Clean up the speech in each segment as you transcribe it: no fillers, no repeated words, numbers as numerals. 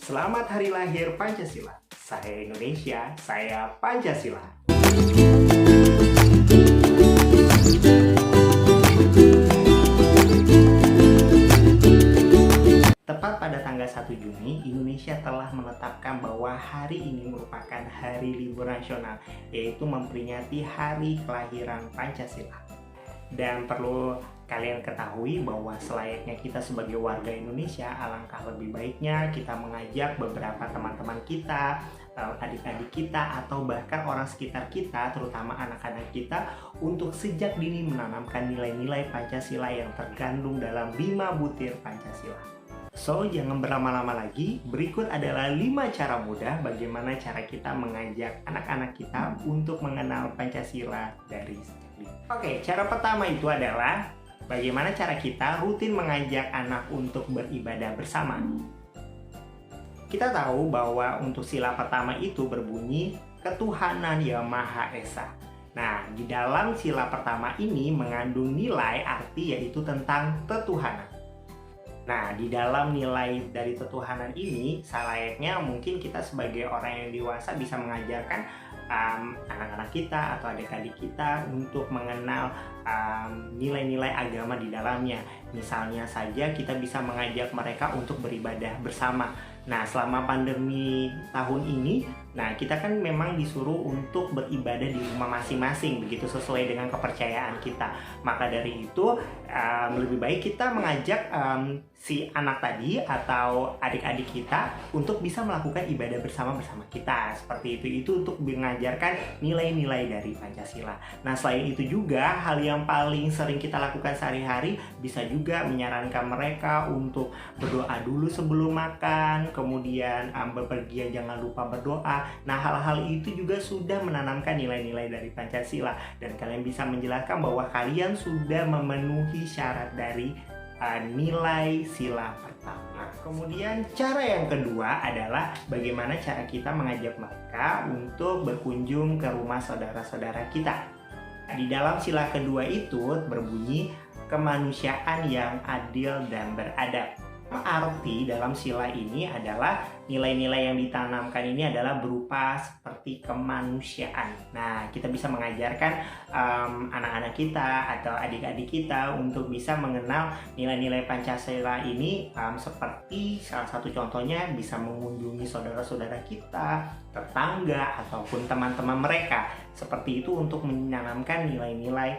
Selamat Hari Lahir Pancasila. Saya Indonesia, saya Pancasila. Tepat pada tanggal 1 Juni, Indonesia telah menetapkan bahwa hari ini merupakan hari libur nasional, yaitu memperingati hari kelahiran Pancasila. Dan perlu kalian ketahui bahwa selayaknya kita sebagai warga Indonesia, alangkah lebih baiknya kita mengajak beberapa teman-teman kita, adik-adik kita, atau bahkan orang sekitar kita, terutama anak-anak kita, untuk sejak dini menanamkan nilai-nilai Pancasila yang terkandung dalam 5 butir Pancasila. So, jangan berlama-lama lagi. Berikut adalah 5 cara mudah bagaimana cara kita mengajak anak-anak kita untuk mengenal Pancasila dari sejak dini. Oke, cara pertama itu adalah bagaimana cara kita rutin mengajak anak untuk beribadah bersama. Kita tahu bahwa untuk sila pertama itu berbunyi ketuhanan yang Maha Esa. Nah, di dalam sila pertama ini mengandung nilai arti yaitu tentang ketuhanan. Nah, di dalam nilai dari ketuhanan ini, selayaknya mungkin kita sebagai orang yang dewasa bisa mengajarkan anak-anak kita atau adik-adik kita untuk mengenal nilai-nilai agama di dalamnya. Misalnya saja kita bisa mengajak mereka untuk beribadah bersama. Nah, selama pandemi tahun ini, kita kan memang disuruh untuk beribadah di rumah masing-masing, begitu sesuai dengan kepercayaan kita. Maka dari itu, lebih baik kita mengajak si anak tadi atau adik-adik kita untuk bisa melakukan ibadah bersama kita. Seperti itu untuk mengajarkan nilai-nilai dari Pancasila. Nah, selain itu juga, hal yang paling sering kita lakukan sehari-hari bisa juga menyarankan mereka untuk berdoa dulu sebelum makan, kemudian bepergian jangan lupa berdoa. Nah, hal-hal itu juga sudah menanamkan nilai-nilai dari Pancasila, dan kalian bisa menjelaskan bahwa kalian sudah memenuhi syarat dari nilai sila pertama. Kemudian cara yang kedua adalah bagaimana cara kita mengajak mereka untuk berkunjung ke rumah saudara-saudara kita. Di dalam sila kedua itu berbunyi kemanusiaan yang adil dan beradab. Arti dalam sila ini adalah nilai-nilai yang ditanamkan ini adalah berupa seperti kemanusiaan. Nah, kita bisa mengajarkan anak-anak kita atau adik-adik kita untuk bisa mengenal nilai-nilai Pancasila ini, seperti salah satu contohnya bisa mengunjungi saudara-saudara kita, tetangga, ataupun teman-teman mereka. Seperti itu untuk menanamkan nilai-nilai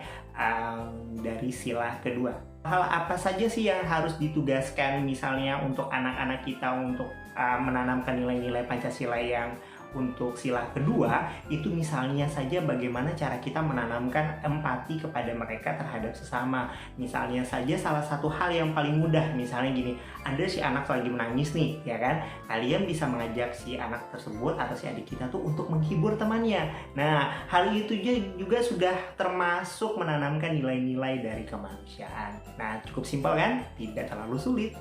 dari sila kedua. Hal apa saja sih yang harus ditugaskan misalnya untuk anak-anak kita untuk menanamkan nilai-nilai Pancasila yang untuk sila kedua? Itu misalnya saja bagaimana cara kita menanamkan empati kepada mereka terhadap sesama. Misalnya saja salah satu hal yang paling mudah, misalnya gini, ada si anak lagi menangis nih, ya kan? Kalian bisa mengajak si anak tersebut atau si adik kita tuh untuk menghibur temannya. Nah, hal itu juga sudah termasuk menanamkan nilai-nilai dari kemanusiaan. Nah, cukup simpel kan? Tidak terlalu sulit.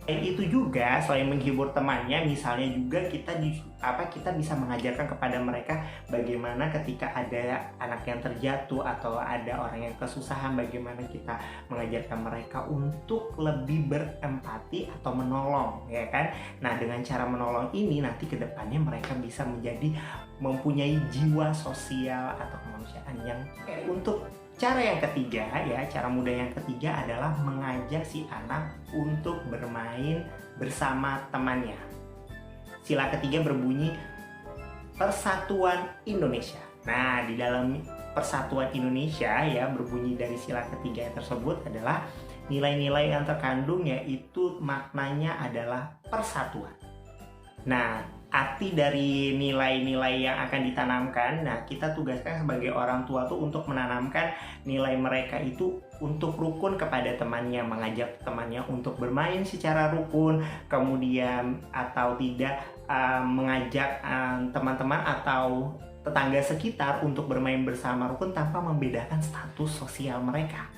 Itu juga selain menghibur temannya, misalnya juga kita bisa mengajarkan kepada mereka bagaimana ketika ada anak yang terjatuh atau ada orang yang kesusahan, bagaimana kita mengajarkan mereka untuk lebih berempati atau menolong, ya kan? Nah, dengan cara menolong ini nanti ke depannya mereka bisa mempunyai jiwa sosial atau kemanusiaan yang untuk cara yang ketiga, cara mudah yang ketiga adalah mengajak si anak untuk bermain bersama temannya. Sila ketiga berbunyi Persatuan Indonesia. Nah, di dalam Persatuan Indonesia berbunyi dari sila ketiga tersebut adalah nilai-nilai yang terkandung, yaitu maknanya adalah persatuan. Nah, arti dari nilai-nilai yang akan ditanamkan, kita tugaskan sebagai orang tua tuh untuk menanamkan nilai mereka itu untuk rukun kepada temannya, mengajak temannya untuk bermain secara rukun, kemudian atau tidak mengajak teman-teman atau tetangga sekitar untuk bermain bersama rukun tanpa membedakan status sosial mereka.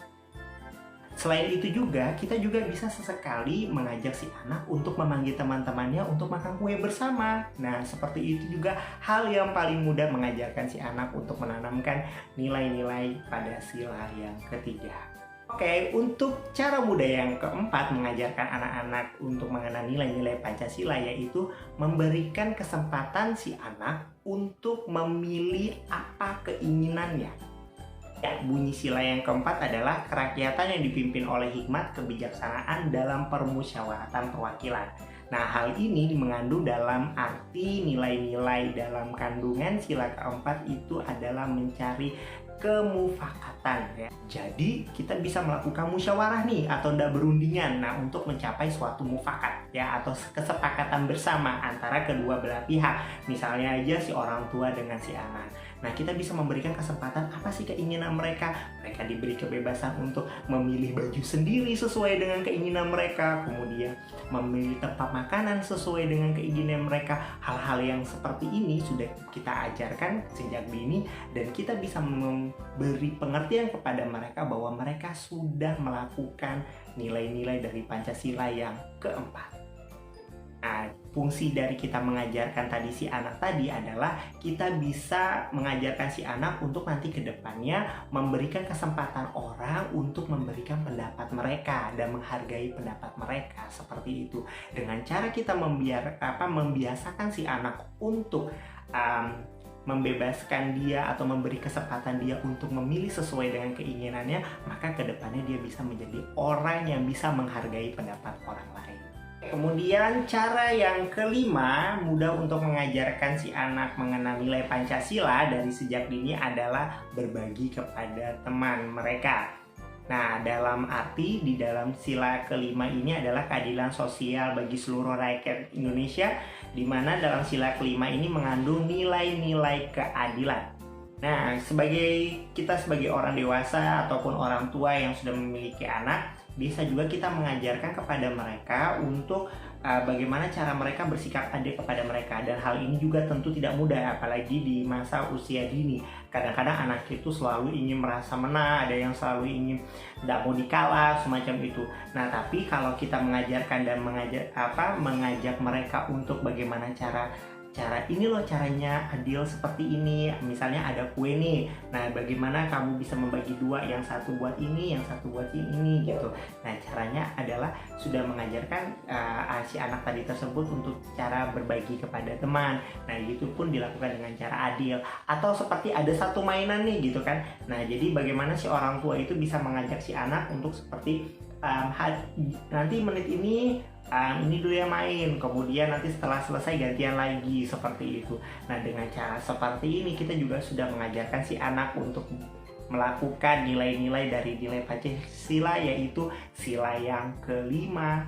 Selain itu juga, kita juga bisa sesekali mengajak si anak untuk memanggil teman-temannya untuk makan kue bersama. Nah, seperti itu juga hal yang paling mudah mengajarkan si anak untuk menanamkan nilai-nilai pada sila yang ketiga. Oke, untuk cara mudah yang keempat mengajarkan anak-anak untuk mengenal nilai-nilai Pancasila, yaitu memberikan kesempatan si anak untuk memilih apa keinginannya. Ya, bunyi sila yang keempat adalah kerakyatan yang dipimpin oleh hikmat kebijaksanaan dalam permusyawaratan perwakilan. Nah, hal ini mengandung dalam arti nilai-nilai dalam kandungan sila keempat itu adalah mencari kemufakatan ya. Jadi kita bisa melakukan musyawarah nih atau berundingan untuk mencapai suatu mufakat ya, atau kesepakatan bersama antara kedua belah pihak. Misalnya aja si orang tua dengan si anak. Nah, kita bisa memberikan kesempatan apa sih keinginan mereka. Mereka diberi kebebasan untuk memilih baju sendiri sesuai dengan keinginan mereka, kemudian memilih tempat makanan sesuai dengan keinginan mereka. Hal-hal yang seperti ini sudah kita ajarkan sejak dini, dan kita bisa memberi pengertian kepada mereka bahwa mereka sudah melakukan nilai-nilai dari Pancasila yang keempat. Nah, fungsi dari kita mengajarkan tadi si anak tadi adalah kita bisa mengajarkan si anak untuk nanti ke depannya memberikan kesempatan orang untuk memberikan pendapat mereka dan menghargai pendapat mereka, seperti itu. Dengan cara kita membiasakan si anak untuk membebaskan dia atau memberi kesempatan dia untuk memilih sesuai dengan keinginannya, maka ke depannya dia bisa menjadi orang yang bisa menghargai pendapat orang lain. Kemudian cara yang kelima mudah untuk mengajarkan si anak mengenal nilai Pancasila dari sejak dini adalah berbagi kepada teman mereka. Nah, dalam arti di dalam sila kelima ini adalah keadilan sosial bagi seluruh rakyat Indonesia, di mana dalam sila kelima ini mengandung nilai-nilai keadilan. Nah, kita sebagai orang dewasa ataupun orang tua yang sudah memiliki anak, bisa juga kita mengajarkan kepada mereka untuk bagaimana cara mereka bersikap adil kepada mereka. Dan hal ini juga tentu tidak mudah, apalagi di masa usia dini. Kadang-kadang anak itu selalu ingin merasa menang, ada yang selalu ingin tidak mau dikalah, semacam itu. Nah, tapi kalau kita mengajarkan dan mengajak mereka untuk bagaimana cara ini loh caranya adil seperti ini. Misalnya ada kue nih, nah bagaimana kamu bisa membagi dua, yang satu buat ini, yang satu buat ini gitu. Nah, caranya adalah sudah mengajarkan si anak tadi tersebut untuk cara berbagi kepada teman. Nah, itu pun dilakukan dengan cara adil. Atau seperti ada satu mainan nih gitu kan. Nah, jadi bagaimana si orang tua itu bisa mengajak si anak untuk seperti nanti menit ini dulu yang main, kemudian nanti setelah selesai gantian lagi, seperti itu. Nah, dengan cara seperti ini kita juga sudah mengajarkan si anak untuk melakukan nilai-nilai dari nilai Pancasila, yaitu sila yang kelima.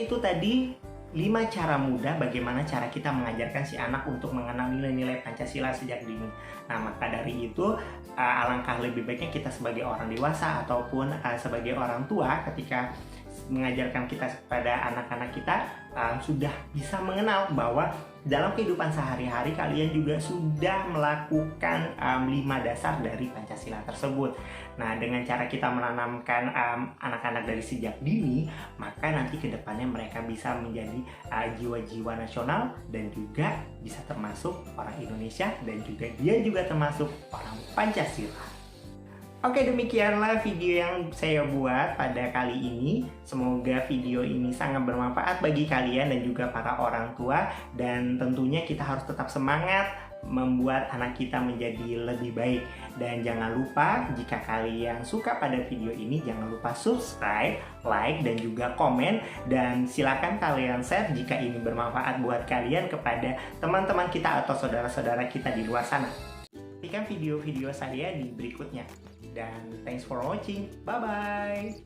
Itu tadi 5 cara mudah bagaimana cara kita mengajarkan si anak untuk mengenal nilai-nilai Pancasila sejak dini. Nah, maka dari itu alangkah lebih baiknya kita sebagai orang dewasa ataupun sebagai orang tua, ketika mengajarkan kita kepada anak-anak kita sudah bisa mengenal bahwa dalam kehidupan sehari-hari kalian juga sudah melakukan 5 dasar dari Pancasila tersebut. Nah, dengan cara kita menanamkan anak-anak dari sejak dini, maka nanti ke depannya mereka bisa menjadi jiwa-jiwa nasional dan juga bisa termasuk orang Indonesia, dan juga dia juga termasuk orang Pancasila. Oke, demikianlah video yang saya buat pada kali ini. Semoga video ini sangat bermanfaat bagi kalian dan juga para orang tua. Dan tentunya kita harus tetap semangat membuat anak kita menjadi lebih baik. Dan jangan lupa, jika kalian suka pada video ini, jangan lupa subscribe, like, dan juga komen. Dan silakan kalian share jika ini bermanfaat buat kalian kepada teman-teman kita atau saudara-saudara kita di luar sana. Nantikan video-video saya di berikutnya. Dan thanks for watching. Bye-bye.